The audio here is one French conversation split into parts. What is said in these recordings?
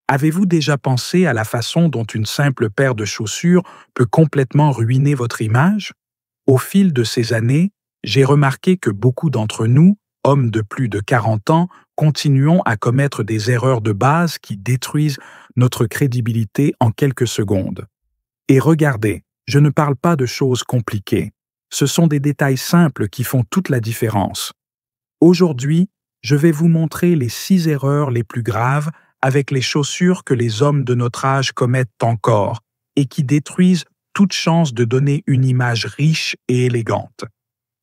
Avez-vous déjà pensé à la façon dont une simple paire de chaussures peut complètement ruiner votre image? Au fil de ces années, j'ai remarqué que beaucoup d'entre nous, hommes de plus de 40 ans, continuons à commettre des erreurs de base qui détruisent notre crédibilité en quelques secondes. Et regardez, je ne parle pas de choses compliquées. Ce sont des détails simples qui font toute la différence. Aujourd'hui, je vais vous montrer les 6 erreurs les plus graves avec les chaussures que les hommes de notre âge commettent encore et qui détruisent toute chance de donner une image riche et élégante.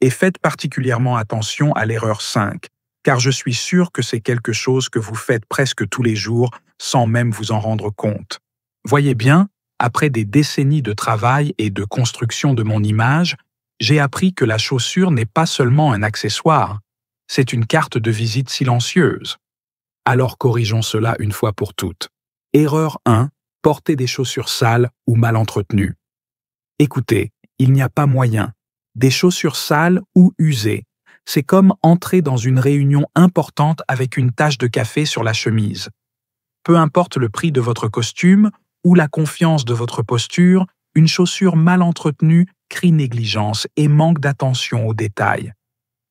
Et faites particulièrement attention à l'erreur 5, car je suis sûr que c'est quelque chose que vous faites presque tous les jours sans même vous en rendre compte. Voyez bien, après des décennies de travail et de construction de mon image, j'ai appris que la chaussure n'est pas seulement un accessoire, c'est une carte de visite silencieuse. Alors corrigeons cela une fois pour toutes. Erreur 1. Porter des chaussures sales ou mal entretenues. Écoutez, il n'y a pas moyen. Des chaussures sales ou usées, c'est comme entrer dans une réunion importante avec une tache de café sur la chemise. Peu importe le prix de votre costume ou la confiance de votre posture, une chaussure mal entretenue crie négligence et manque d'attention aux détails.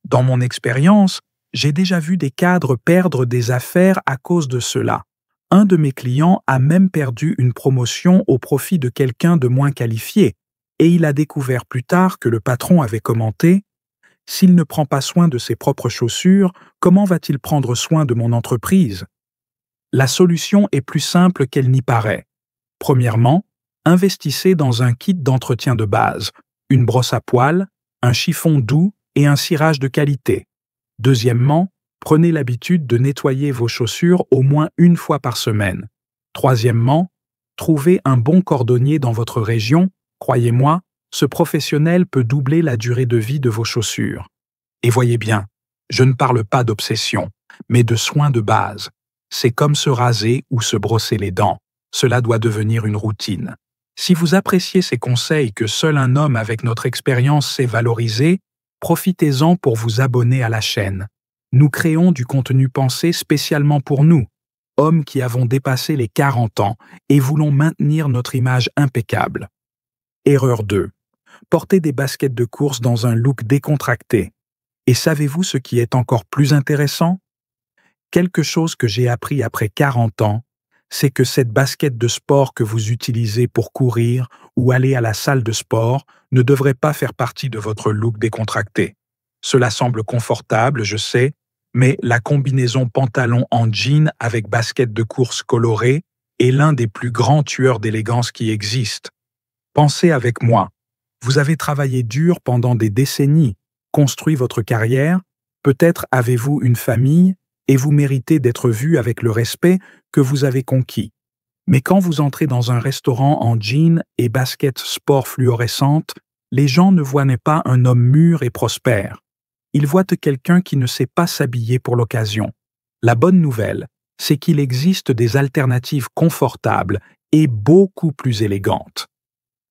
Dans mon expérience, j'ai déjà vu des cadres perdre des affaires à cause de cela. Un de mes clients a même perdu une promotion au profit de quelqu'un de moins qualifié, et il a découvert plus tard que le patron avait commenté « S'il ne prend pas soin de ses propres chaussures, comment va-t-il prendre soin de mon entreprise ?» La solution est plus simple qu'elle n'y paraît. Premièrement, investissez dans un kit d'entretien de base, une brosse à poils, un chiffon doux et un cirage de qualité. Deuxièmement, prenez l'habitude de nettoyer vos chaussures au moins une fois par semaine. Troisièmement, trouvez un bon cordonnier dans votre région. Croyez-moi, ce professionnel peut doubler la durée de vie de vos chaussures. Et voyez bien, je ne parle pas d'obsession, mais de soins de base. C'est comme se raser ou se brosser les dents. Cela doit devenir une routine. Si vous appréciez ces conseils que seul un homme avec notre expérience sait valoriser, profitez-en pour vous abonner à la chaîne. Nous créons du contenu pensé spécialement pour nous, hommes qui avons dépassé les 40 ans et voulons maintenir notre image impeccable. Erreur 2. Porter des baskets de course dans un look décontracté. Et savez-vous ce qui est encore plus intéressant? Quelque chose que j'ai appris après 40 ans, c'est que cette basket de sport que vous utilisez pour courir ou aller à la salle de sport ne devrait pas faire partie de votre look décontracté. Cela semble confortable, je sais, mais la combinaison pantalon en jean avec basket de course colorée est l'un des plus grands tueurs d'élégance qui existent. Pensez avec moi. Vous avez travaillé dur pendant des décennies, construit votre carrière, peut-être avez-vous une famille et vous méritez d'être vu avec le respect que vous avez conquis. Mais quand vous entrez dans un restaurant en jean et basket sport fluorescente, les gens ne voient pas un homme mûr et prospère. Ils voient quelqu'un qui ne sait pas s'habiller pour l'occasion. La bonne nouvelle, c'est qu'il existe des alternatives confortables et beaucoup plus élégantes.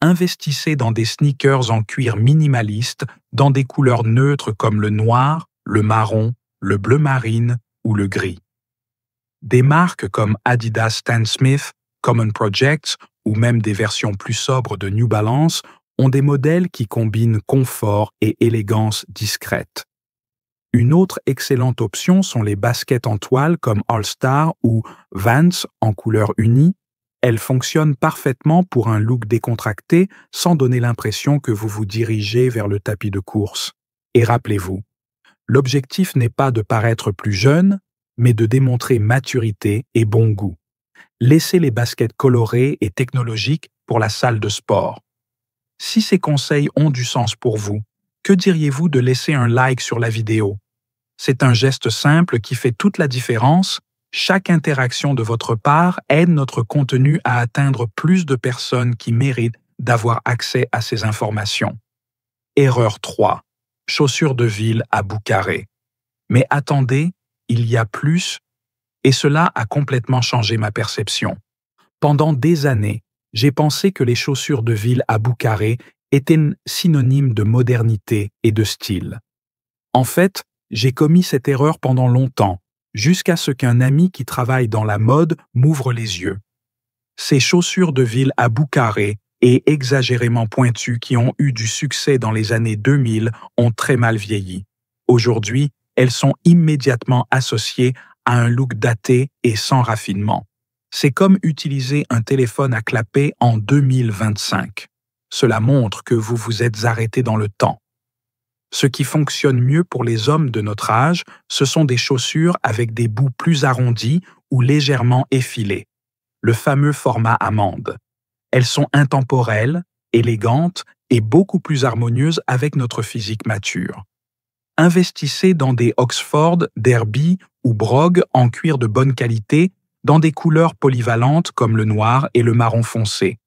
Investissez dans des sneakers en cuir minimaliste, dans des couleurs neutres comme le noir, le marron, le bleu marine ou le gris. Des marques comme Adidas Stan Smith, Common Projects ou même des versions plus sobres de New Balance ont des modèles qui combinent confort et élégance discrète. Une autre excellente option sont les baskets en toile comme All Star ou Vans en couleur unie. Elles fonctionnent parfaitement pour un look décontracté sans donner l'impression que vous vous dirigez vers le tapis de course. Et rappelez-vous, l'objectif n'est pas de paraître plus jeune, mais de démontrer maturité et bon goût. Laissez les baskets colorées et technologiques pour la salle de sport. Si ces conseils ont du sens pour vous, que diriez-vous de laisser un like sur la vidéo? C'est un geste simple qui fait toute la différence. Chaque interaction de votre part aide notre contenu à atteindre plus de personnes qui méritent d'avoir accès à ces informations. Erreur 3. Chaussures de ville à bout carré. Mais attendez, il y a plus, et cela a complètement changé ma perception. Pendant des années, j'ai pensé que les chaussures de ville à bout carré étaient synonymes de modernité et de style. En fait, j'ai commis cette erreur pendant longtemps. jusqu'à ce qu'un ami qui travaille dans la mode m'ouvre les yeux. Ces chaussures de ville à bout carré et exagérément pointues qui ont eu du succès dans les années 2000 ont très mal vieilli. Aujourd'hui, elles sont immédiatement associées à un look daté et sans raffinement. C'est comme utiliser un téléphone à clapet en 2025. Cela montre que vous vous êtes arrêté dans le temps. Ce qui fonctionne mieux pour les hommes de notre âge, ce sont des chaussures avec des bouts plus arrondis ou légèrement effilés, le fameux format amande. Elles sont intemporelles, élégantes et beaucoup plus harmonieuses avec notre physique mature. Investissez dans des Oxford, Derby ou Brogg en cuir de bonne qualité, dans des couleurs polyvalentes comme le noir et le marron foncé.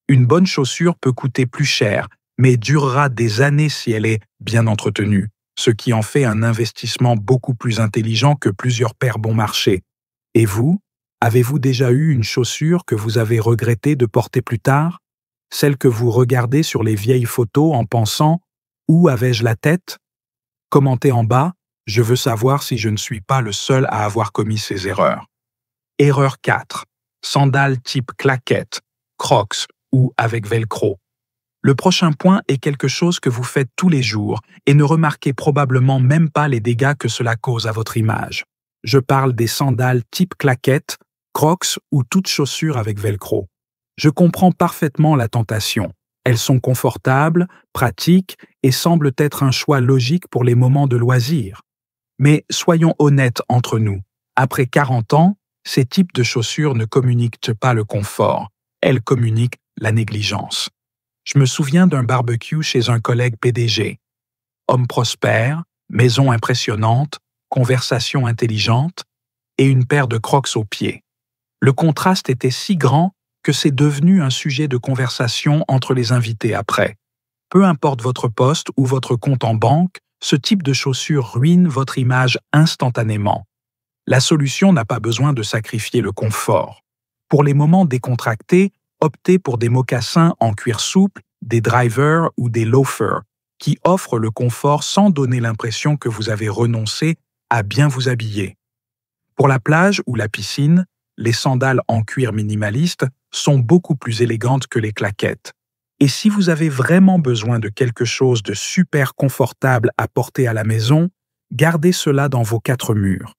Une bonne chaussure peut coûter plus cher, mais durera des années si elle est bien entretenue, ce qui en fait un investissement beaucoup plus intelligent que plusieurs paires bon marché. Et vous, avez-vous déjà eu une chaussure que vous avez regretté de porter plus tard? Celle que vous regardez sur les vieilles photos en pensant « Où avais-je la tête ?» Commentez en bas, je veux savoir si je ne suis pas le seul à avoir commis ces erreurs. Erreur 4. Sandales type claquette, Crocs ou avec velcro. Le prochain point est quelque chose que vous faites tous les jours et ne remarquez probablement même pas les dégâts que cela cause à votre image. Je parle des sandales type claquette, Crocs ou toute chaussure avec velcro. Je comprends parfaitement la tentation. Elles sont confortables, pratiques et semblent être un choix logique pour les moments de loisirs. Mais soyons honnêtes entre nous. Après 40 ans, ces types de chaussures ne communiquent pas le confort. Elles communiquent la négligence. Je me souviens d'un barbecue chez un collègue PDG. Homme prospère, maison impressionnante, conversation intelligente et une paire de Crocs aux pieds. Le contraste était si grand que c'est devenu un sujet de conversation entre les invités après. Peu importe votre poste ou votre compte en banque, ce type de chaussures ruine votre image instantanément. La solution n'a pas besoin de sacrifier le confort. Pour les moments décontractés, optez pour des mocassins en cuir souple, des drivers ou des loafers, qui offrent le confort sans donner l'impression que vous avez renoncé à bien vous habiller. Pour la plage ou la piscine, les sandales en cuir minimaliste sont beaucoup plus élégantes que les claquettes. Et si vous avez vraiment besoin de quelque chose de super confortable à porter à la maison, gardez cela dans vos 4 murs.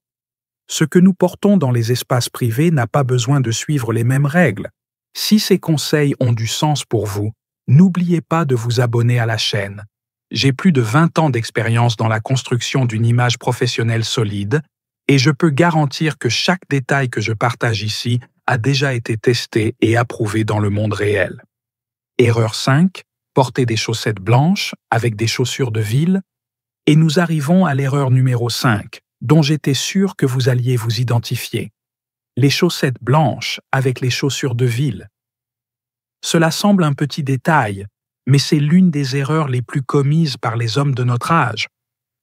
Ce que nous portons dans les espaces privés n'a pas besoin de suivre les mêmes règles. Si ces conseils ont du sens pour vous, n'oubliez pas de vous abonner à la chaîne. J'ai plus de 20 ans d'expérience dans la construction d'une image professionnelle solide et je peux garantir que chaque détail que je partage ici a déjà été testé et approuvé dans le monde réel. Erreur 5. Porter des chaussettes blanches avec des chaussures de ville. Et nous arrivons à l'erreur numéro 5, dont j'étais sûr que vous alliez vous identifier. Les chaussettes blanches avec les chaussures de ville. Cela semble un petit détail, mais c'est l'une des erreurs les plus commises par les hommes de notre âge.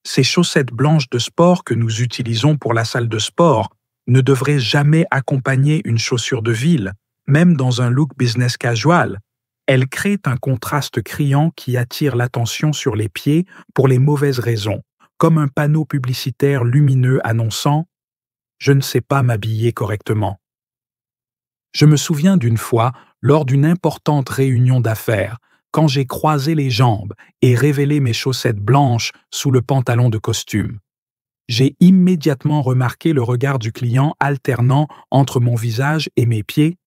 Ces chaussettes blanches de sport que nous utilisons pour la salle de sport ne devraient jamais accompagner une chaussure de ville, même dans un look business casual. Elles créent un contraste criant qui attire l'attention sur les pieds pour les mauvaises raisons, comme un panneau publicitaire lumineux annonçant « Je ne sais pas m'habiller correctement ». Je me souviens d'une fois, lors d'une importante réunion d'affaires, quand j'ai croisé les jambes et révélé mes chaussettes blanches sous le pantalon de costume. J'ai immédiatement remarqué le regard du client alternant entre mon visage et mes pieds.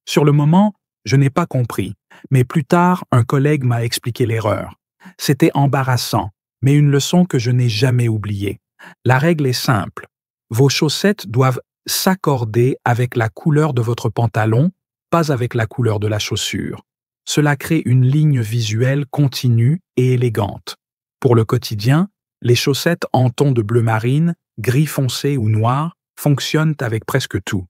Sur le moment, je n'ai pas compris, mais plus tard, un collègue m'a expliqué l'erreur. C'était embarrassant, mais une leçon que je n'ai jamais oubliée. La règle est simple. Vos chaussettes doivent s'accorder avec la couleur de votre pantalon, pas avec la couleur de la chaussure. Cela crée une ligne visuelle continue et élégante. Pour le quotidien, les chaussettes en ton de bleu marine, gris foncé ou noir fonctionnent avec presque tout.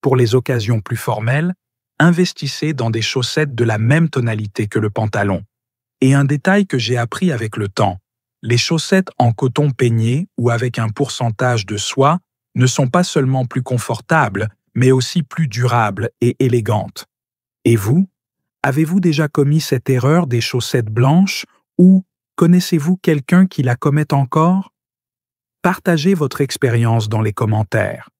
Pour les occasions plus formelles, investissez dans des chaussettes de la même tonalité que le pantalon. Et un détail que j'ai appris avec le temps, les chaussettes en coton peigné ou avec un pourcentage de soie ne sont pas seulement plus confortables, mais aussi plus durables et élégantes. Et vous, avez-vous déjà commis cette erreur des chaussettes blanches ou connaissez-vous quelqu'un qui la commet encore? Partagez votre expérience dans les commentaires.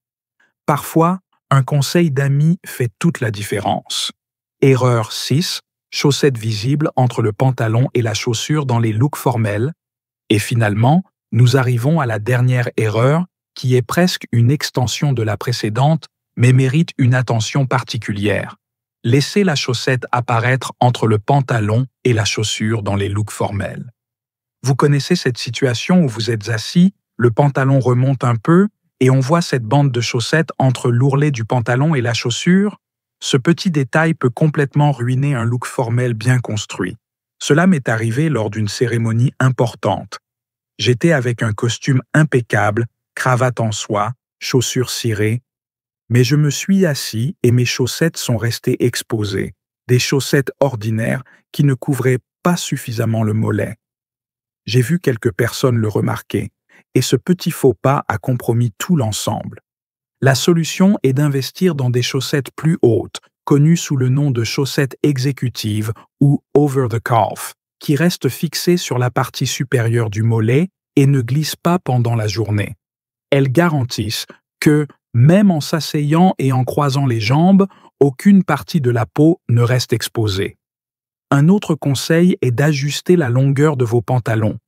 Parfois, un conseil d'amis fait toute la différence. Erreur 6. Chaussettes visibles entre le pantalon et la chaussure dans les looks formels. Et finalement, nous arrivons à la dernière erreur, qui est presque une extension de la précédente, mais mérite une attention particulière. Laissez la chaussette apparaître entre le pantalon et la chaussure dans les looks formels. Vous connaissez cette situation où vous êtes assis, le pantalon remonte un peu et on voit cette bande de chaussettes entre l'ourlet du pantalon et la chaussure? Ce petit détail peut complètement ruiner un look formel bien construit. Cela m'est arrivé lors d'une cérémonie importante. J'étais avec un costume impeccable, cravate en soie, chaussures cirées, mais je me suis assis et mes chaussettes sont restées exposées, des chaussettes ordinaires qui ne couvraient pas suffisamment le mollet. J'ai vu quelques personnes le remarquer, et ce petit faux pas a compromis tout l'ensemble. La solution est d'investir dans des chaussettes plus hautes, connues sous le nom de chaussettes exécutives ou over the calf, qui restent fixées sur la partie supérieure du mollet et ne glissent pas pendant la journée. Elles garantissent que, même en s'asseyant et en croisant les jambes, aucune partie de la peau ne reste exposée. Un autre conseil est d'ajuster la longueur de vos pantalons.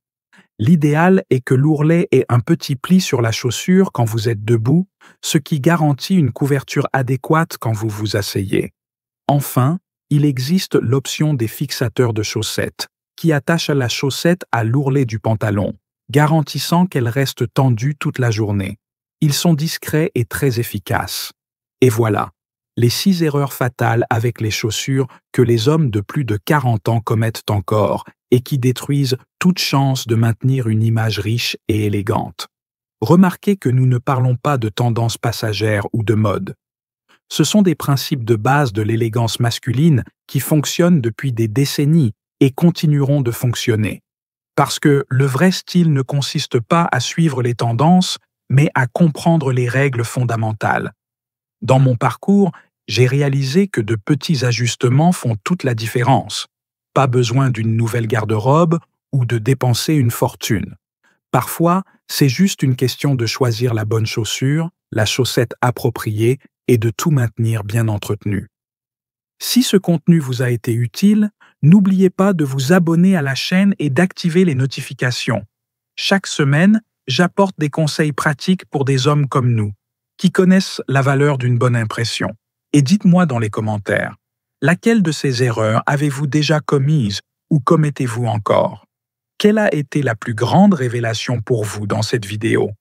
L'idéal est que l'ourlet ait un petit pli sur la chaussure quand vous êtes debout, ce qui garantit une couverture adéquate quand vous vous asseyez. Enfin, il existe l'option des fixateurs de chaussettes, qui attachent la chaussette à l'ourlet du pantalon, garantissant qu'elle reste tendue toute la journée. Ils sont discrets et très efficaces. Et voilà, les 6 erreurs fatales avec les chaussures que les hommes de plus de 40 ans commettent encore et qui détruisent toute chance de maintenir une image riche et élégante. Remarquez que nous ne parlons pas de tendances passagères ou de mode. Ce sont des principes de base de l'élégance masculine qui fonctionnent depuis des décennies et continueront de fonctionner. Parce que le vrai style ne consiste pas à suivre les tendances, mais à comprendre les règles fondamentales. Dans mon parcours, j'ai réalisé que de petits ajustements font toute la différence. Pas besoin d'une nouvelle garde-robe ou de dépenser une fortune. Parfois, c'est juste une question de choisir la bonne chaussure, la chaussette appropriée et de tout maintenir bien entretenu. Si ce contenu vous a été utile, n'oubliez pas de vous abonner à la chaîne et d'activer les notifications. Chaque semaine, j'apporte des conseils pratiques pour des hommes comme nous, qui connaissent la valeur d'une bonne impression. Et dites-moi dans les commentaires, laquelle de ces erreurs avez-vous déjà commise ou commettez-vous encore? Quelle a été la plus grande révélation pour vous dans cette vidéo?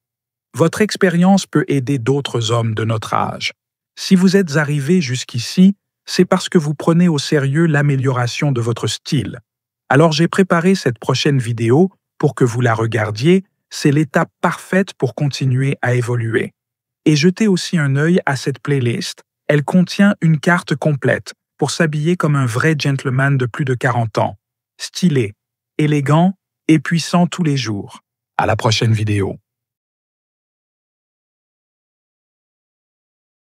Votre expérience peut aider d'autres hommes de notre âge. Si vous êtes arrivé jusqu'ici, c'est parce que vous prenez au sérieux l'amélioration de votre style. Alors j'ai préparé cette prochaine vidéo pour que vous la regardiez, c'est l'étape parfaite pour continuer à évoluer. Et jetez aussi un œil à cette playlist. Elle contient une carte complète pour s'habiller comme un vrai gentleman de plus de 40 ans. Stylé, élégant et puissant tous les jours. À la prochaine vidéo.